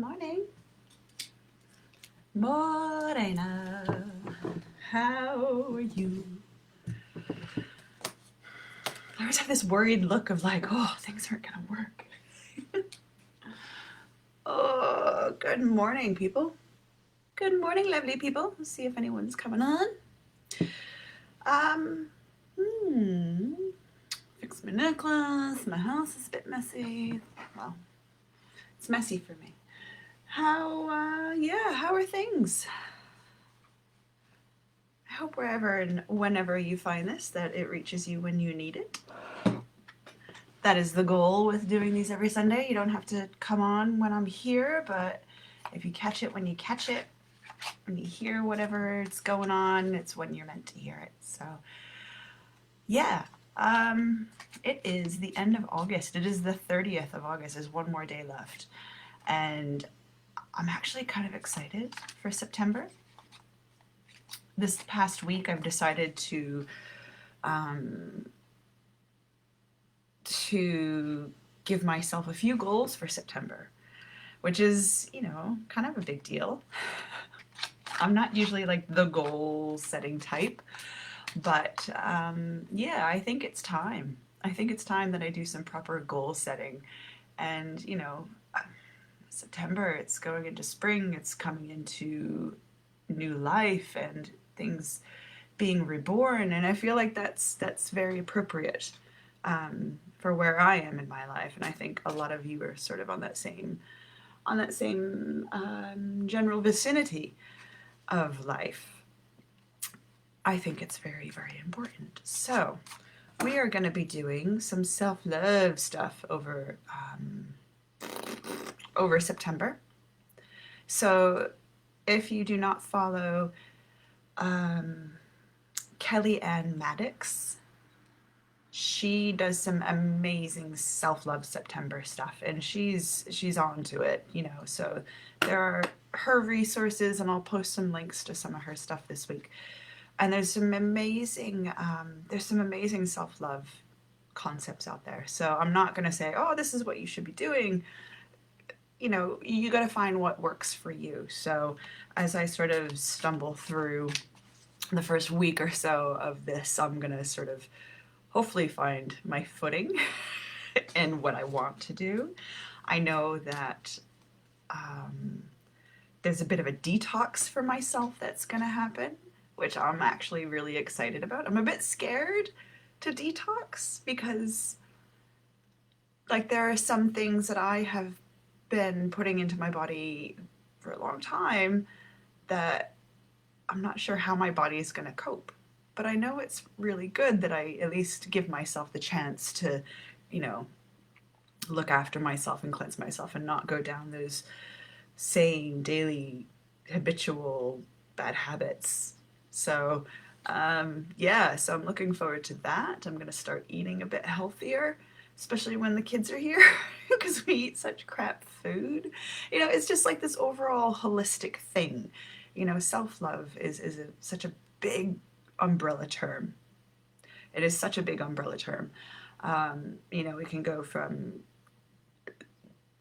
Morning. Morena. How are you? I always have this worried look of like, oh, things aren't gonna work. Oh, good morning, people. Good morning, lovely people. Let's see if anyone's coming on. Um, hmm. Fix my necklace. My house is a bit messy. Well, it's messy for me. How are things? I hope wherever and whenever you find this that it reaches you when you need it. That is the goal with doing these every Sunday. You don't have to come on when I'm here, but if you catch it when you catch it, when you hear whatever's going on, it's when you're meant to hear it. So, yeah, it is the end of August. It is the 30th of August. There's one more day left. And I'm actually kind of excited for September. This past week, I've decided to give myself a few goals for September, which is, kind of a big deal. I'm not usually like the goal setting type, but yeah, I think it's time. I think it's time that I do some proper goal setting. And, September, it's going into spring, it's coming into new life and things being reborn, and I feel like that's very appropriate for where I am in my life, and I think a lot of you are sort of on that same general vicinity of life. I think it's very, very important. So we are going to be doing some self-love stuff over September. So if you do not follow Kelly Ann Maddox, she does some amazing self-love September stuff, and she's on to it, so there are her resources, and I'll post some links to some of her stuff this week. And there's some amazing self-love concepts out there. So I'm not going to say, oh, this is what you should be doing. You got to find what works for you. So as I sort of stumble through the first week or so of this, I'm going to sort of hopefully find my footing and what I want to do. I know that there's a bit of a detox for myself that's going to happen, which I'm actually really excited about. I'm a bit scared to detox because, like, there are some things that I have been putting into my body for a long time that I'm not sure how my body is going to cope. But I know it's really good that I at least give myself the chance to, look after myself and cleanse myself and not go down those same daily habitual bad habits. So so I'm looking forward to that. I'm going to start eating a bit healthier, especially when the kids are here, because we eat such crap food. It's just like this overall holistic thing. Self-love is such a big umbrella term. It is such a big umbrella term. It can go from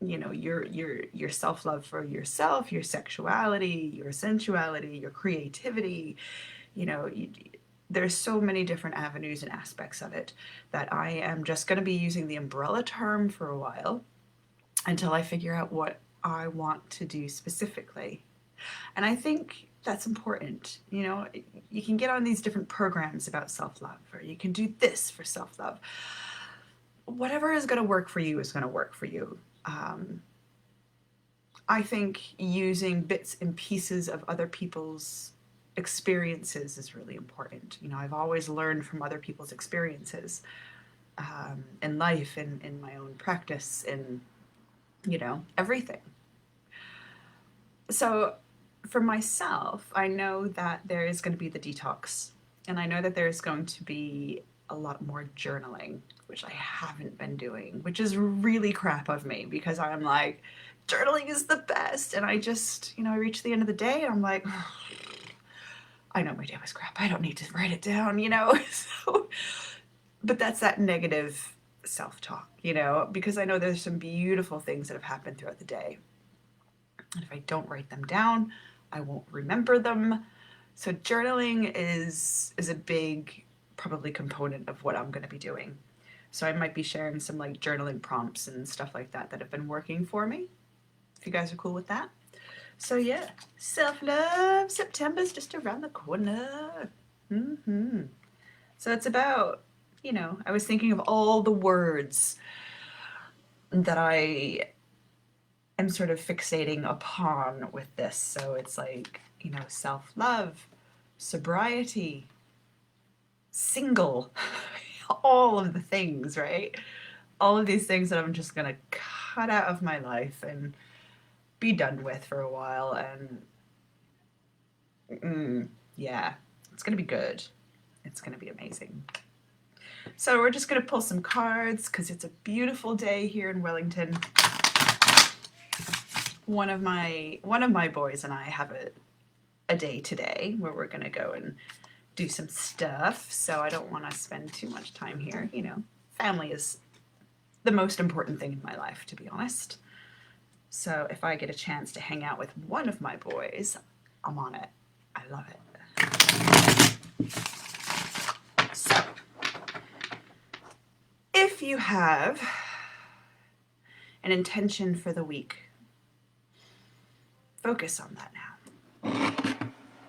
your self-love for yourself, your sexuality, your sensuality, your creativity. There's so many different avenues and aspects of it that I am just going to be using the umbrella term for a while until I figure out what I want to do specifically. And I think that's important. You can get on these different programs about self-love, or you can do this for self-love. Whatever is going to work for you is going to work for you. I think using bits and pieces of other people's experiences is really important. I've always learned from other people's experiences in life, in my own practice, in everything. So for myself, I know that there is going to be the detox, and I know that there's going to be a lot more journaling, which I haven't been doing, which is really crap of me because I'm like, journaling is the best. And I just, I reach the end of the day and I'm like, oh, I know my day was crap. I don't need to write it down, So, but that's that negative self-talk, because I know there's some beautiful things that have happened throughout the day. And if I don't write them down, I won't remember them. So journaling is a big probably component of what I'm going to be doing. So I might be sharing some like journaling prompts and stuff like that that have been working for me. If you guys are cool with that. So yeah, self-love. September's just around the corner. So it's about, I was thinking of all the words that I am sort of fixating upon with this. So it's like, self-love, sobriety, single, all of the things, right? All of these things that I'm just gonna cut out of my life and be done with for a while. And yeah, it's gonna be good. It's gonna be amazing. So we're just gonna pull some cards because it's a beautiful day here in Wellington. One of my boys and I have a day today where we're gonna go and do some stuff. So I don't want to spend too much time here. Family is the most important thing in my life, to be honest. So if I get a chance to hang out with one of my boys, I'm on it. I love it. So if you have an intention for the week, focus on that now.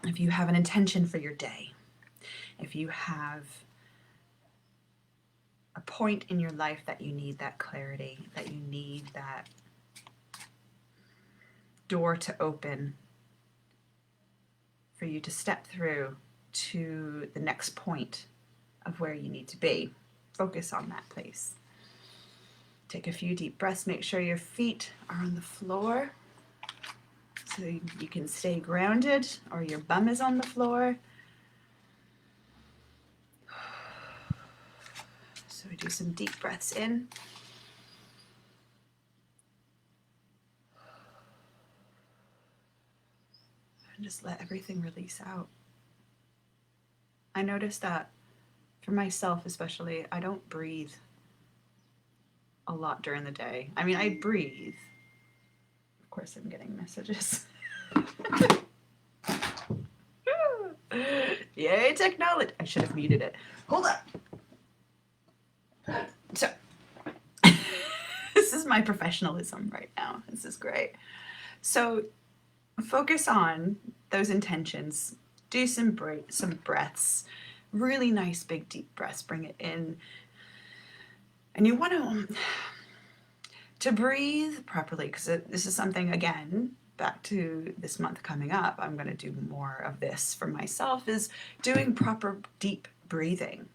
If you have an intention for your day, if you have a point in your life that you need that clarity, that you need that door to open for you to step through to the next point of where you need to be, focus on that place. Take a few deep breaths. Make sure your feet are on the floor so you can stay grounded, or your bum is on the floor. So we do some deep breaths in. And just let everything release out. I noticed that for myself especially, I don't breathe a lot during the day. I mean, I breathe. Of course, I'm getting messages. Yay, technology. I should have muted it. Hold on. So, this is my professionalism right now. This is great. So, focus on those intentions. Do some breaths. Really nice, big, deep breaths. Bring it in. And you want to breathe properly, because this is something, again, back to this month coming up, I'm going to do more of this for myself, is doing proper deep breathing.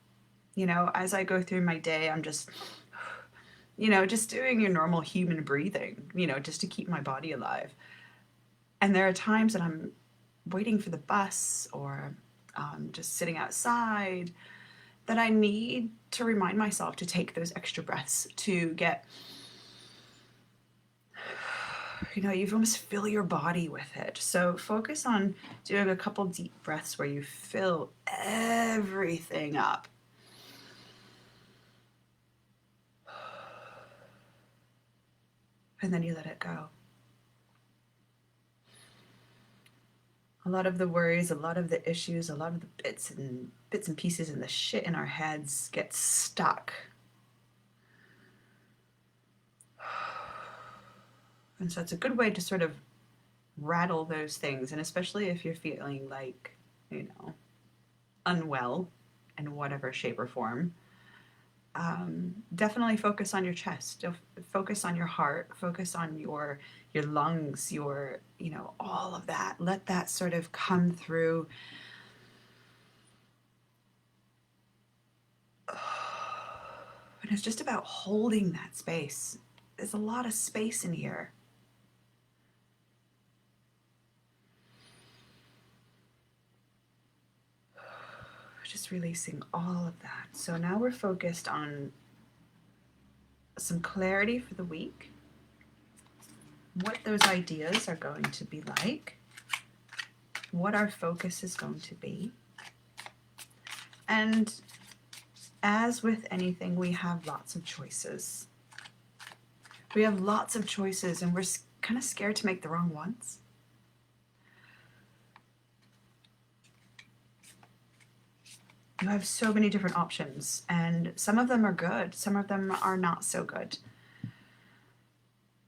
As I go through my day, I'm just, just doing your normal human breathing, just to keep my body alive. And there are times that I'm waiting for the bus or just sitting outside that I need to remind myself to take those extra breaths to get, you almost fill your body with it. So focus on doing a couple deep breaths where you fill everything up. And then you let it go. A lot of the worries, a lot of the issues, a lot of the bits and pieces and the shit in our heads get stuck. And so it's a good way to sort of rattle those things. And especially if you're feeling like, unwell in whatever shape or form, definitely focus on your chest, focus on your heart, focus on your lungs, all of that. Let that sort of come through. And it's just about holding that space. There's a lot of space in here. Just releasing all of that. So now we're focused on some clarity for the week, what those ideas are going to be like, what our focus is going to be. And as with anything, we have lots of choices. We have lots of choices, and we're kind of scared to make the wrong ones. You have so many different options, and some of them are good, some of them are not so good.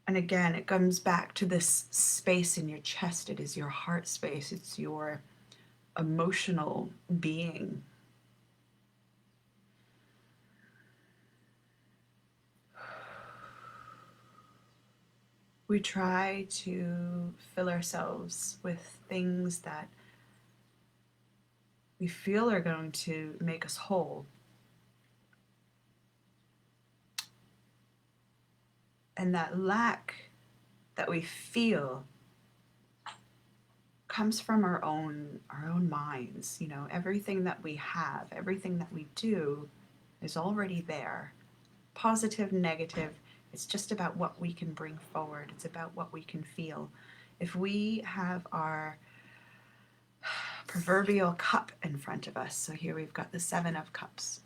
And again, it comes back to this space in your chest. It is your heart space, it's your emotional being. We try to fill ourselves with things that we feel are going to make us whole. And that lack that we feel comes from our own minds. You know, everything that we have, everything that we do is already there. Positive, negative, it's just about what we can bring forward. It's about what we can feel. If we have our proverbial cup in front of us, so here we've got the 7 of Cups.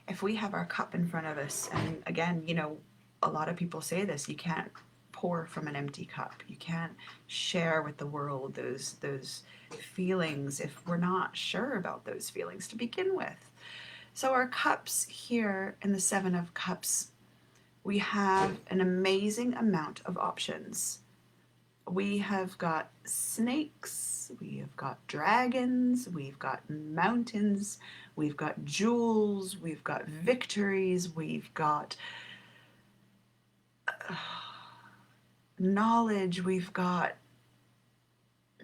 If we have our cup in front of us, and again, you know, a lot of people say this, you can't pour from an empty cup. You can't share with the world those feelings if we're not sure about those feelings to begin with. So our cups here in the 7 of Cups, we have an amazing amount of options. We have got snakes, we have got dragons, we've got mountains, we've got jewels, we've got victories, we've got knowledge, we've got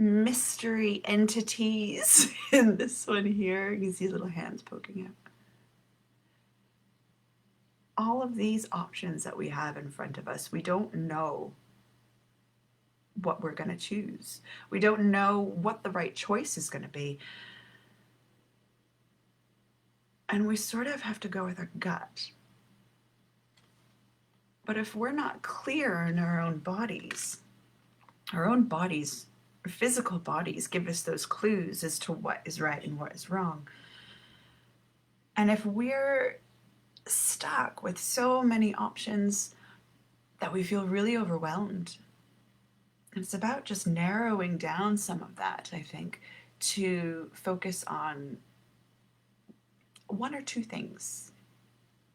mystery entities in this one here. You can see little hands poking out. All of these options that we have in front of us, we don't know what we're going to choose. We don't know what the right choice is going to be. And we sort of have to go with our gut. But if we're not clear in our own bodies, our physical bodies give us those clues as to what is right and what is wrong. And if we're stuck with so many options that we feel really overwhelmed, it's about just narrowing down some of that, I think, to focus on 1 or 2 things.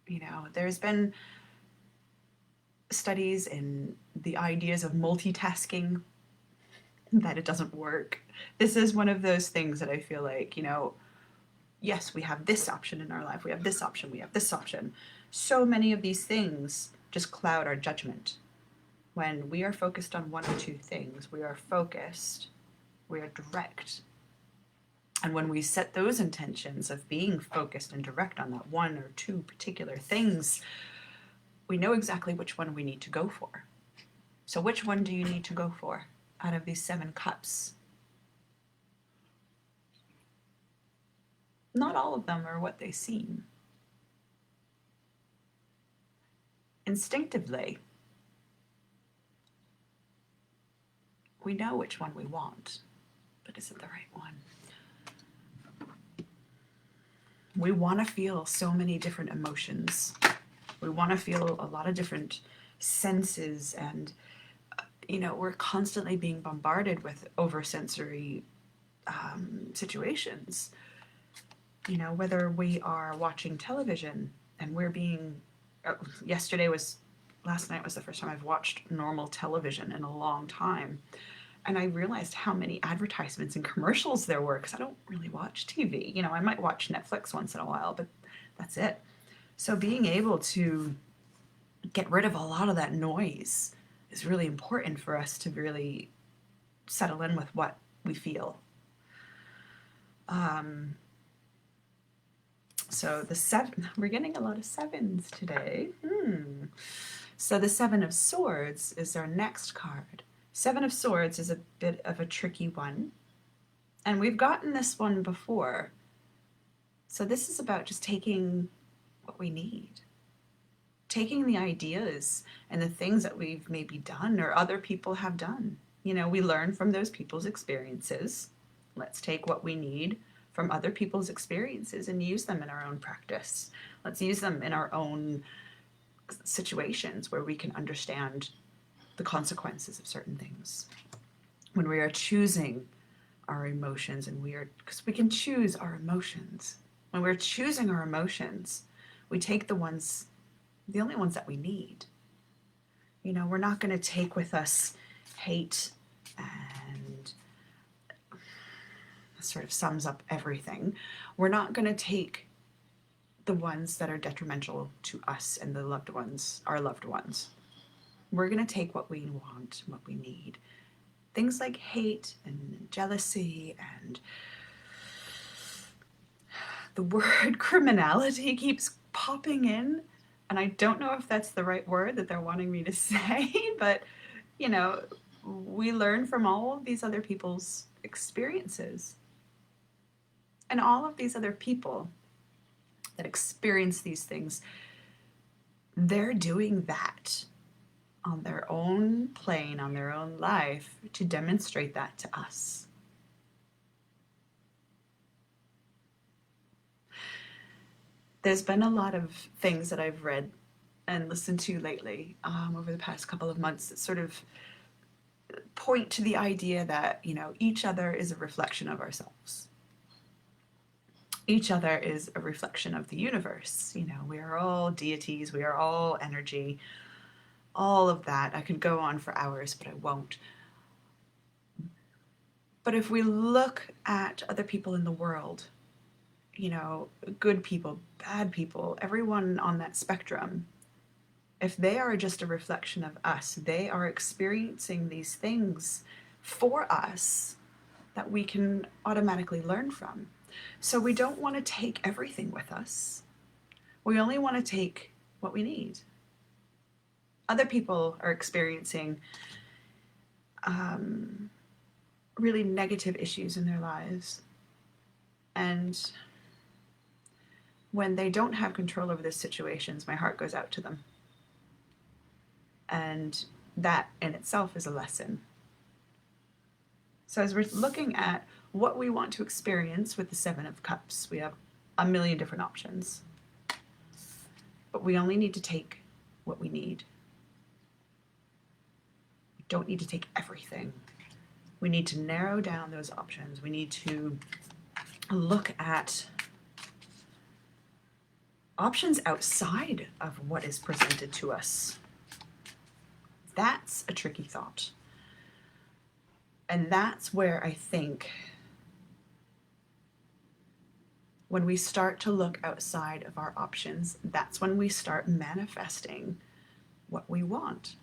You know, there's been studies in the ideas of multitasking that it doesn't work. This is one of those things that I feel like, you know, yes, we have this option in our life, we have this option, we have this option. So many of these things just cloud our judgment. When we are focused on 1 or 2 things, we are focused, we are direct. And when we set those intentions of being focused and direct on that 1 or 2 particular things, we know exactly which one we need to go for. So which one do you need to go for out of these 7 cups? Not all of them are what they seem. Instinctively, we know which one we want, but is it the right one? We want to feel so many different emotions. We want to feel a lot of different senses, and you know, we're constantly being bombarded with oversensory situations. You know, whether we are watching television and we're being, last night was the first time I've watched normal television in a long time. And I realized how many advertisements and commercials there were, because I don't really watch TV. You know, I might watch Netflix once in a while, but that's it. So being able to get rid of a lot of that noise is really important for us to really settle in with what we feel. So the 7, we're getting a lot of 7s today. So the 7 of Swords is our next card. 7 of Swords is a bit of a tricky one. And we've gotten this one before. So this is about just taking what we need. Taking the ideas and the things that we've maybe done or other people have done. You know, we learn from those people's experiences. Let's take what we need from other people's experiences and use them in our own practice. Let's use them in our own situations where we can understand the consequences of certain things. When we are choosing our emotions, and because we can choose our emotions. When we're choosing our emotions, we take the only ones that we need. You know, we're not going to take with us hate, and sort of sums up everything. We're not going to take the ones that are detrimental to us and the loved ones, our loved ones. We're going to take what we want, what we need. Things like hate and jealousy, and the word criminality keeps popping in. And I don't know if that's the right word that they're wanting me to say, but, you know, we learn from all of these other people's experiences. And all of these other people that experience these things, they're doing that on their own plane, on their own life, to demonstrate that to us. There's been a lot of things that I've read and listened to lately over the past couple of months that sort of point to the idea that, you know, each other is a reflection of ourselves. Each other is a reflection of the universe. You know, we are all deities, we are all energy, all of that. I could go on for hours, but I won't. But if we look at other people in the world, you know, good people, bad people, everyone on that spectrum, if they are just a reflection of us, they are experiencing these things for us that we can automatically learn from. So we don't want to take everything with us. We only want to take what we need. Other people are experiencing really negative issues in their lives. And when they don't have control over these situations, my heart goes out to them. And that in itself is a lesson. So as we're looking at what we want to experience with the Seven of Cups, we have a million different options. But we only need to take what we need. We don't need to take everything. We need to narrow down those options. We need to look at options outside of what is presented to us. That's a tricky thought. And that's where I think when we start to look outside of our options, that's when we start manifesting what we want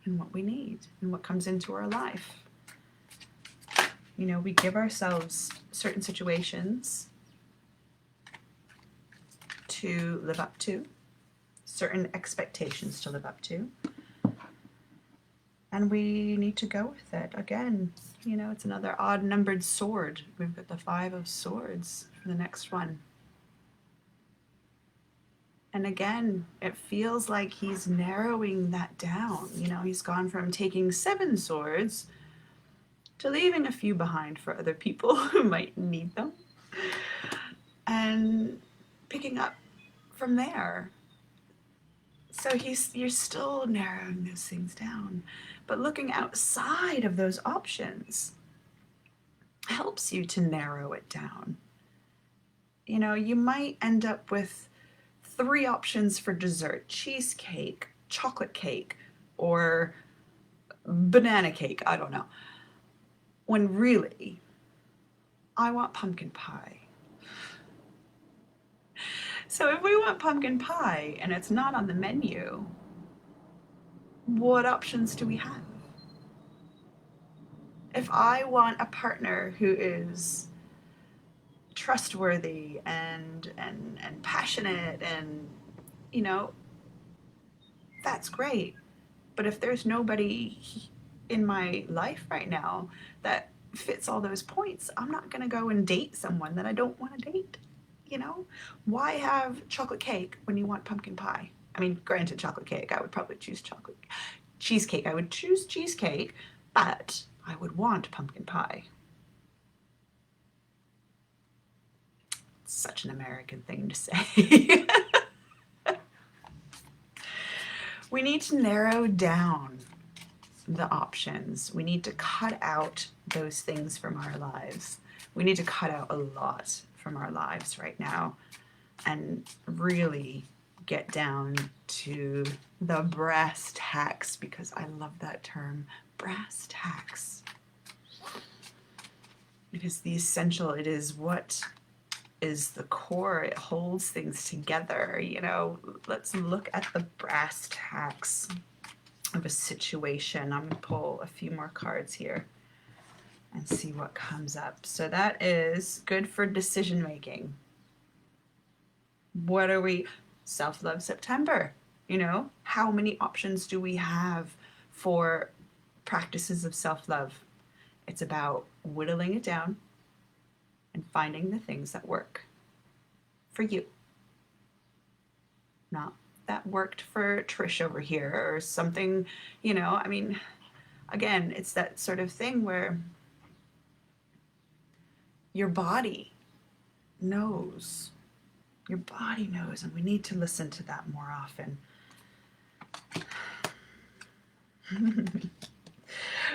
and what we need and what comes into our life. You know, we give ourselves certain situations to live up to, certain expectations to live up to, and we need to go with it. Again, you know, it's another odd numbered sword. We've got the Five of Swords for the next one. And again, it feels like he's narrowing that down. You know, he's gone from taking 7 swords to leaving a few behind for other people who might need them, and picking up from there. So you're still narrowing those things down, but looking outside of those options helps you to narrow it down. You know, you might end up with 3 options for dessert: cheesecake, chocolate cake, or banana cake. I don't know. When really, I want pumpkin pie. So if we want pumpkin pie and it's not on the menu, what options do we have? If I want a partner who is trustworthy and passionate, and, you know, that's great. But if there's nobody in my life right now that fits all those points, I'm not going to go and date someone that I don't want to date. You know, why have chocolate cake when you want pumpkin pie? I mean, granted, chocolate cake, I would probably choose chocolate. Cheesecake, I would choose cheesecake, but I would want pumpkin pie. It's such an American thing to say. We need to narrow down the options. We need to cut out those things from our lives. We need to cut out a lot from our lives right now and really get down to the brass tacks, because I love that term, brass tacks. It is the essential, it is what is the core, it holds things together. You know, let's look at the brass tacks of a situation. I'm gonna pull a few more cards here and see what comes up. So that is good for decision making. What are we, Self-Love September, you know, how many options do we have for practices of self-love? It's about whittling it down and finding the things that work for you. Not that worked for Trish over here or something, you know, I mean, again, it's that sort of thing where your body knows. Your body knows, and we need to listen to that more often.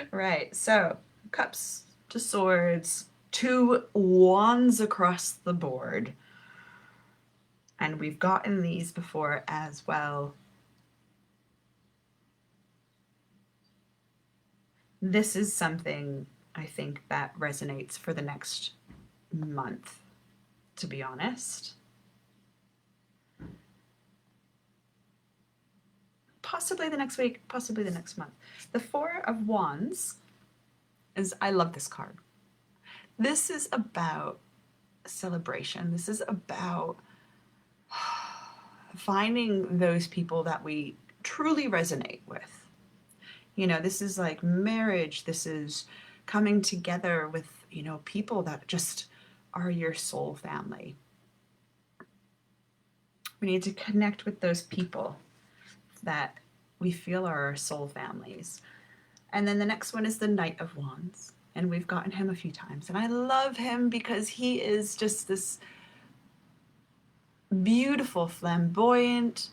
Right, so cups to swords, 2 wands across the board. And we've gotten these before as well. This is something I think that resonates for the next month, to be honest. Possibly the next week, possibly the next month. The 4 of Wands is, I love this card. This is about celebration. This is about finding those people that we truly resonate with. You know, this is like marriage. This is coming together with, you know, people that just are your soul family. We need to connect with those people that we feel are our soul families. And then the next one is the Knight of Wands. And we've gotten him a few times. And I love him because he is just this beautiful, flamboyant,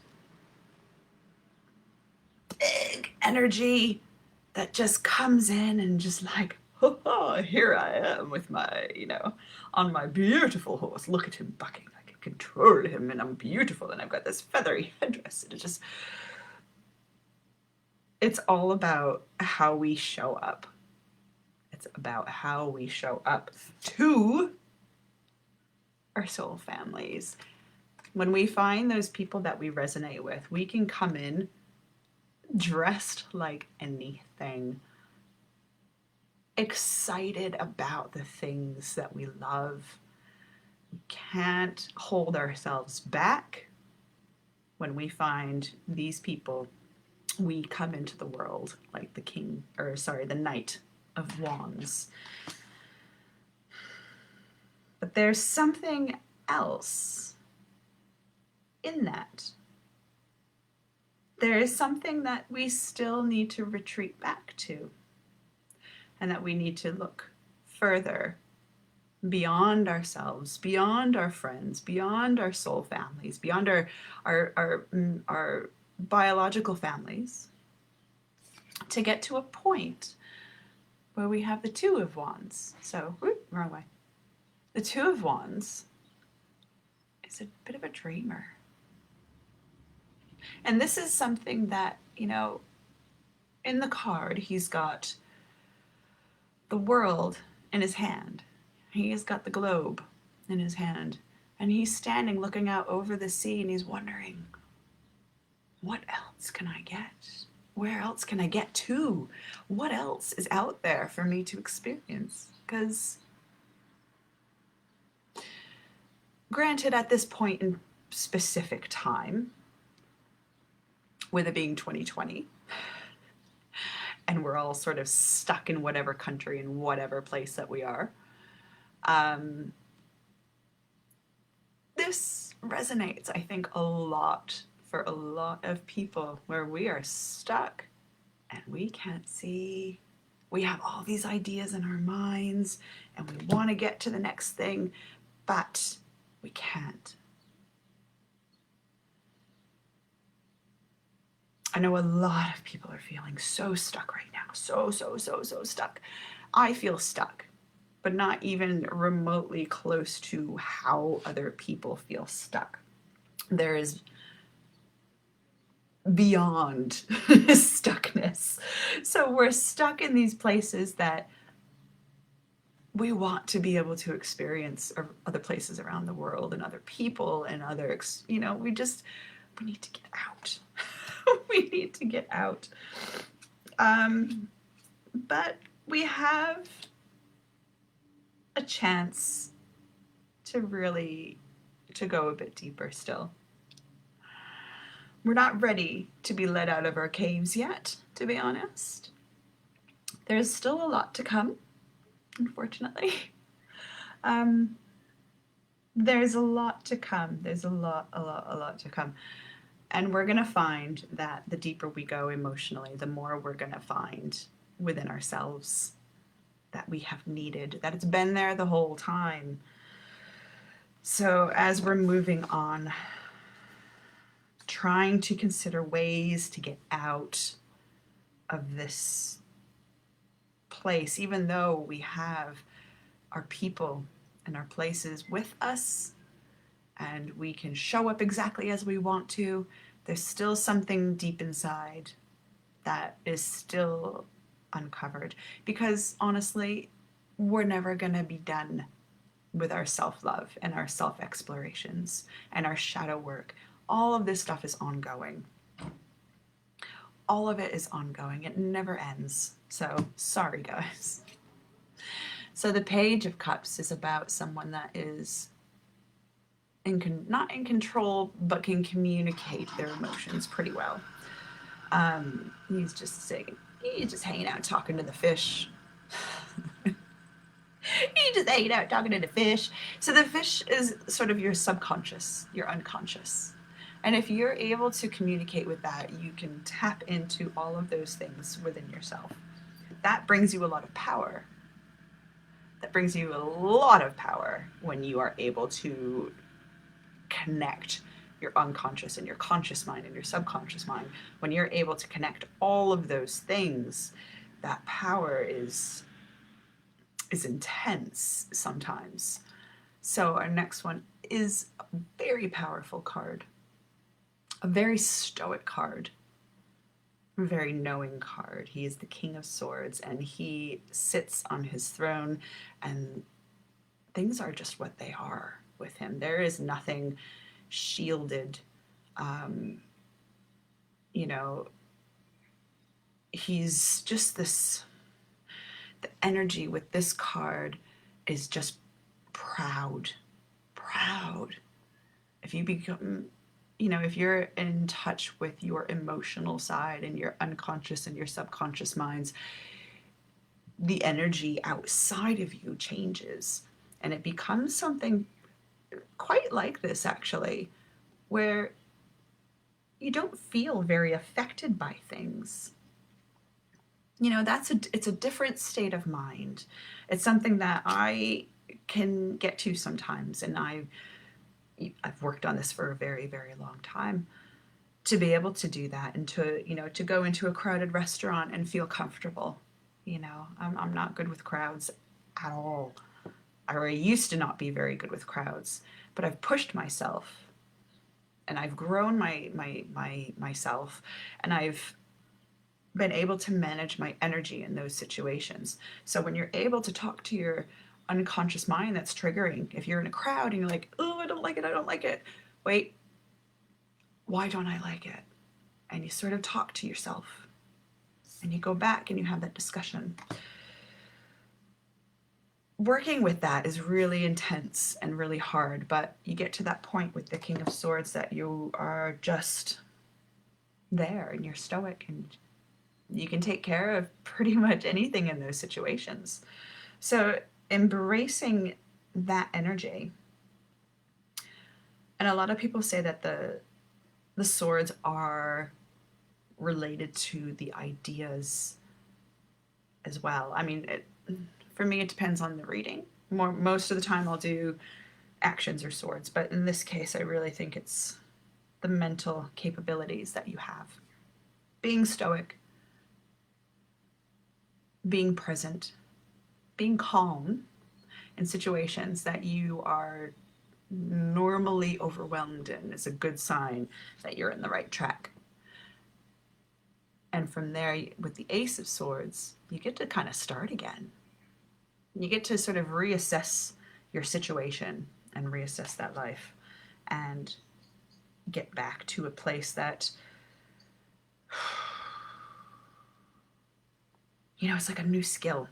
big energy that just comes in and just like, oh, here I am with my, you know, on my beautiful horse. Look at him bucking. I can control him and I'm beautiful and I've got this feathery headdress. And it just, it's all about how we show up. It's about how we show up to our soul families. When we find those people that we resonate with, we can come in dressed like anything, excited about the things that we love. We can't hold ourselves back. When we find these people, we come into the world like the king, or sorry, the Knight of Wands. But there's something else in that. There is something that we still need to retreat back to, and that we need to look further beyond ourselves, beyond our friends, beyond our soul families, beyond our biological families, to get to a point where we have the Two of Wands. So, wrong way. The Two of Wands is a bit of a dreamer. And this is something that, you know, in the card, he's got the world in his hand. He has got the globe in his hand. And he's standing looking out over the sea and he's wondering, what else can I get? Where else can I get to? What else is out there for me to experience? Because granted, at this point in specific time, with it being 2020, and we're all sort of stuck in whatever country and whatever place that we are, this resonates, I think, a lot for a lot of people, where we are stuck and we can't see. We have all these ideas in our minds and we want to get to the next thing, but we can't. I know a lot of people are feeling so stuck right now. So stuck. I feel stuck, but not even remotely close to how other people feel stuck. There is beyond stuckness. So we're stuck in these places that we want to be able to experience other places around the world and other people and other, we need to get out. We need to get out. But we have a chance to go a bit deeper still. We're not ready to be let out of our caves yet, to be honest. There's still a lot to come, unfortunately. There's a lot to come. There's a lot to come. And we're going to find that the deeper we go emotionally, the more we're going to find within ourselves that we have needed, that it's been there the whole time. So as we're moving on, trying to consider ways to get out of this place, even though we have our people and our places with us and we can show up exactly as we want to, there's still something deep inside that is still uncovered. Because honestly, we're never going to be done with our self-love and our self-explorations and our shadow work. All of this stuff is ongoing. All of it is ongoing. It never ends. So, sorry, guys. So the Page of Cups is about someone that is not in control, but can communicate their emotions pretty well. He's just hanging out talking to the fish. He's just hanging out talking to the fish. So the fish is sort of your subconscious, your unconscious. And if you're able to communicate with that, you can tap into all of those things within yourself. That brings you a lot of power. That brings you a lot of power when you are able to connect your unconscious and your conscious mind and your subconscious mind. When you're able to connect all of those things, that power is intense sometimes. So our next one is a very powerful card, a very stoic card, a very knowing card. He is the King of Swords, and he sits on his throne, and things are just what they are with him. There is nothing shielded. He's just this, the energy with this card is just proud. If you become, if you're in touch with your emotional side and your unconscious and your subconscious minds, the energy outside of you changes, and it becomes something quite like this, actually, where you don't feel very affected by things. It's a different state of mind. It's something that I can get to sometimes, and I've worked on this for a very, very long time, to be able to do that, and to go into a crowded restaurant and feel comfortable. I'm not good with crowds at all. I used to not be very good with crowds, but I've pushed myself, and I've grown myself, and I've been able to manage my energy in those situations. So when you're able to talk to your unconscious mind that's triggering, if you're in a crowd and you're like, oh, I don't like it. Wait, why don't I like it? And you sort of talk to yourself, and you go back and you have that discussion. Working with that is really intense and really hard, but you get to that point with the King of Swords that you are just there, and you're stoic, and you can take care of pretty much anything in those situations. So embracing that energy. And a lot of people say that the swords are related to the ideas as well. I mean, for me, it depends on the reading. Most of the time I'll do actions or swords, but in this case, I really think it's the mental capabilities that you have. being stoic, being present, being calm in situations that you are normally overwhelmed in is a good sign that you're in the right track. And from there, with the Ace of Swords, you get to kind of start again. You get to sort of reassess your situation and reassess that life and get back to a place that, it's like a new skill.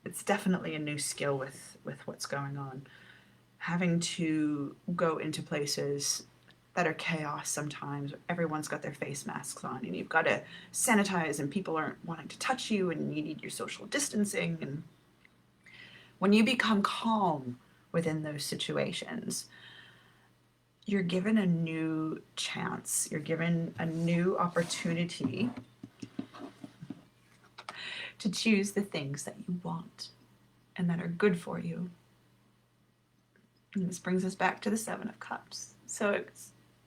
It's definitely a new skill with what's going on. Having to go into places that are chaos sometimes. Everyone's got their face masks on and you've got to sanitize and people aren't wanting to touch you and you need your social distancing. And when you become calm within those situations, you're given a new chance. You're given a new opportunity to choose the things that you want and that are good for you. And this brings us back to the Seven of Cups. So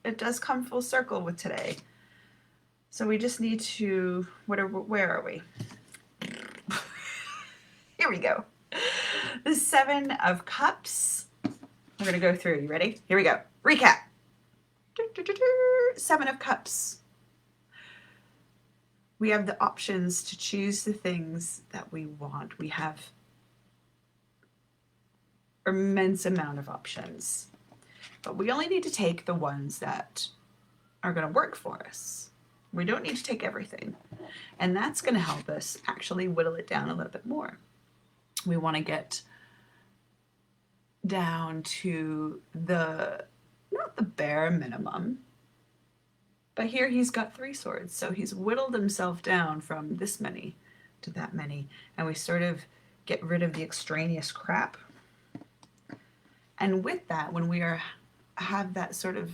it does come full circle with today. So we just need to, where are we? Here we go. The Seven of Cups. We're going to go through. You ready? Here we go. Recap. Seven of Cups. We have the options to choose the things that we want. We have immense amount of options, but we only need to take the ones that are going to work for us. We don't need to take everything, and that's going to help us actually whittle it down a little bit more. We want to get down to not the bare minimum, but here he's got 3 swords, so he's whittled himself down from this many to that many, and we sort of get rid of the extraneous crap. And with that, when we have that sort of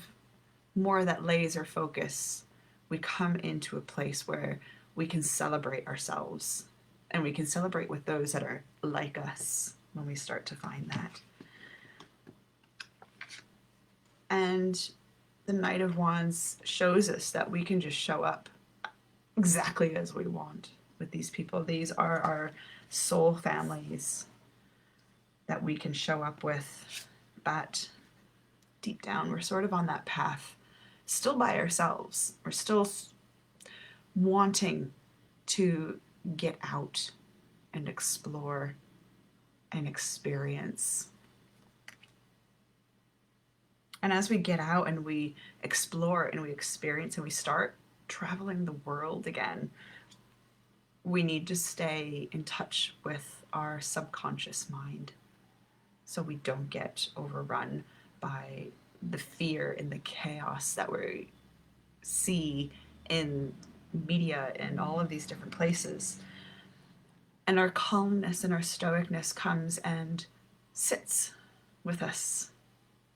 more of that laser focus, we come into a place where we can celebrate ourselves and we can celebrate with those that are like us when we start to find that. And the Knight of Wands shows us that we can just show up exactly as we want with these people. These are our soul families that we can show up with. But deep down, we're sort of on that path, still by ourselves. We're still wanting to get out and explore and experience. And as we get out and we explore and we experience and we start traveling the world again, we need to stay in touch with our subconscious mind so we don't get overrun by the fear and the chaos that we see in media and all of these different places. And our calmness and our stoicness comes and sits with us,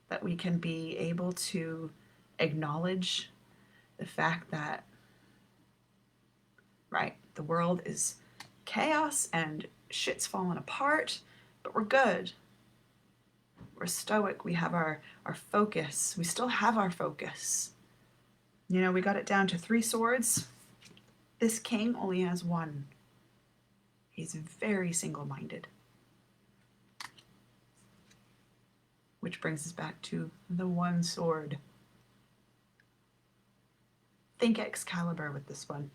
that we can be able to acknowledge the fact that, right, the world is chaos and shit's falling apart, but we're good. We're stoic. We have our focus. We still have our focus. We got it down to 3 swords. This king only has 1. He's very single-minded. Which brings us back to the 1 sword. Think Excalibur with this one.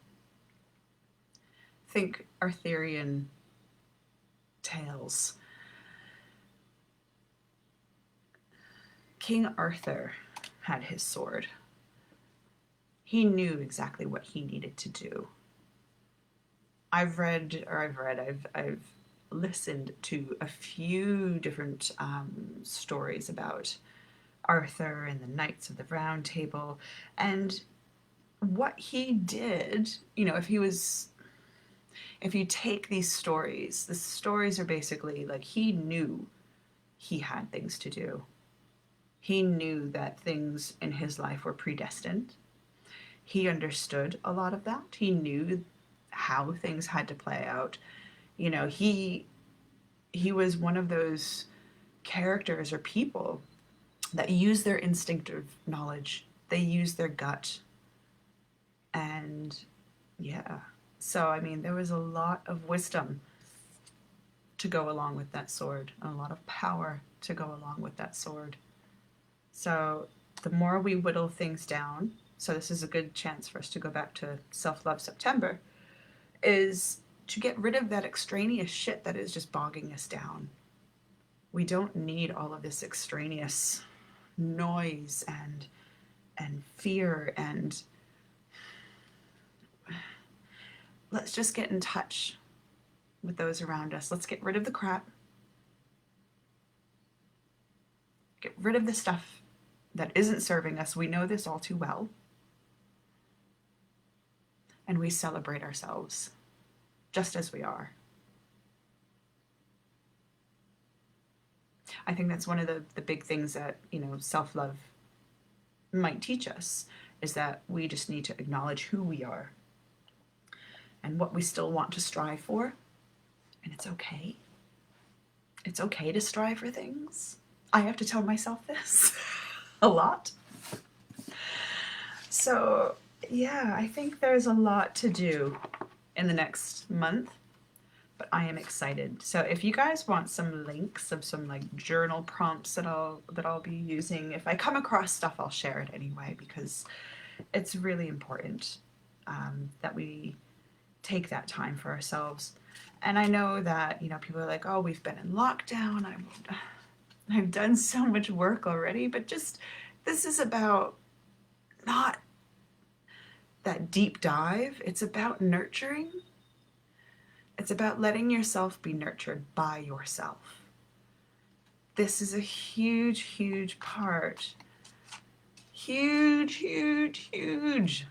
Think Arthurian tales. King Arthur had his sword. He knew exactly what he needed to do. I've listened to a few different stories about Arthur and the Knights of the Round Table, and what he did, if you take these stories, the stories are basically like he knew he had things to do. He knew that things in his life were predestined. He understood a lot of that. He knew how things had to play out. He was one of those characters or people that use their instinctive knowledge. They use their gut. And yeah, so I mean, there was a lot of wisdom to go along with that sword, and a lot of power to go along with that sword. So the more we whittle things down, so this is a good chance for us to go back to Self-Love September, is to get rid of that extraneous shit that is just bogging us down. We don't need all of this extraneous noise and fear, and let's just get in touch with those around us. Let's get rid of the crap. Get rid of the stuff that isn't serving us. We know this all too well. And we celebrate ourselves just as we are. I think that's one of the big things that, self-love might teach us, is that we just need to acknowledge who we are and what we still want to strive for. And it's okay. It's okay to strive for things. I have to tell myself this a lot. So yeah, I think there's a lot to do in the next month, but I am excited. So if you guys want some links of some like journal prompts that I'll be using, if I come across stuff, I'll share it anyway, because it's really important that we take that time for ourselves. And I know that, people are like, oh, we've been in lockdown. I've done so much work already, but just, this is about not that deep dive. It's about nurturing. It's about letting yourself be nurtured by yourself. This is a huge, huge part. Huge, huge, huge.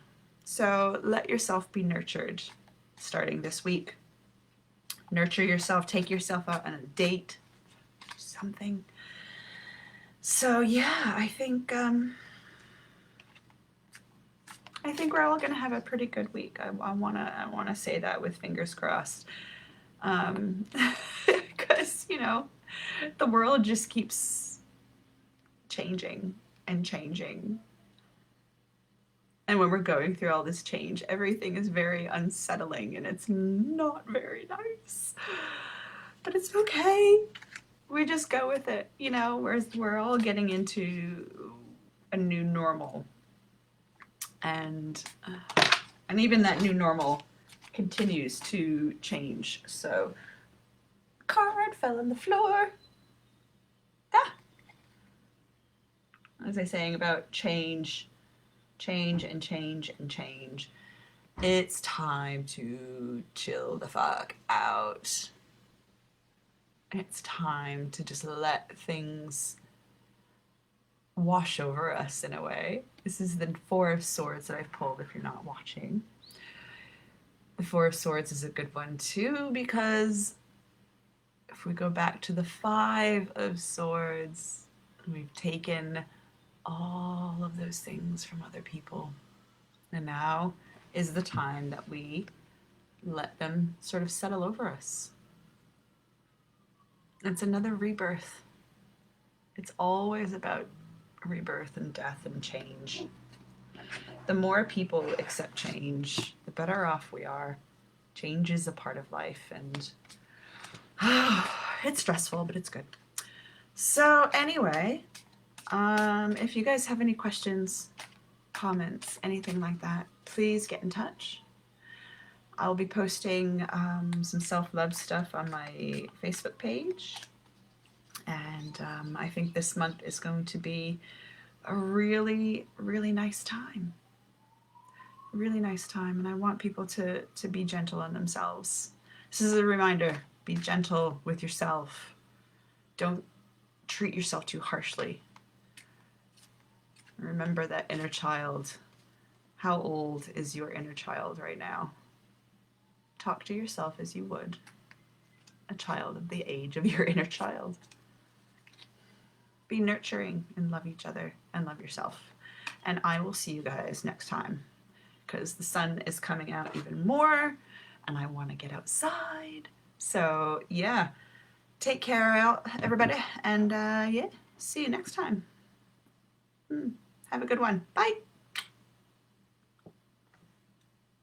So let yourself be nurtured starting this week. Nurture yourself, take yourself out on a date, something. So yeah, I think we're all gonna have a pretty good week. I wanna say that with fingers crossed, because the world just keeps changing and changing. And when we're going through all this change, everything is very unsettling and it's not very nice. But it's okay. We just go with it, we're all getting into a new normal. And even that new normal continues to change. So, card fell on the floor. Ah! As I was saying about change and change and change. It's time to chill the fuck out. It's time to just let things wash over us in a way. This is the Four of Swords that I've pulled if you're not watching. The Four of Swords is a good one too, because if we go back to the Five of Swords, we've taken all of those things from other people. And now is the time that we let them sort of settle over us. It's another rebirth. It's always about rebirth and death and change. The more people accept change, the better off we are. Change is a part of life, and it's stressful, but it's good. So anyway, if you guys have any questions, comments, anything like that, please get in touch. I'll be posting some self-love stuff on my Facebook page. And I think this month is going to be a really, really nice time. Really nice time. And I want people to be gentle on themselves. This is a reminder. Be gentle with yourself. Don't treat yourself too harshly. Remember that inner child. How old is your inner child right now? Talk to yourself as you would a child of the age of your inner child. Be nurturing and love each other and love yourself. And I will see you guys next time, because the sun is coming out even more and I want to get outside. So yeah, take care out, everybody. And yeah, see you next time. Have a good one. Bye.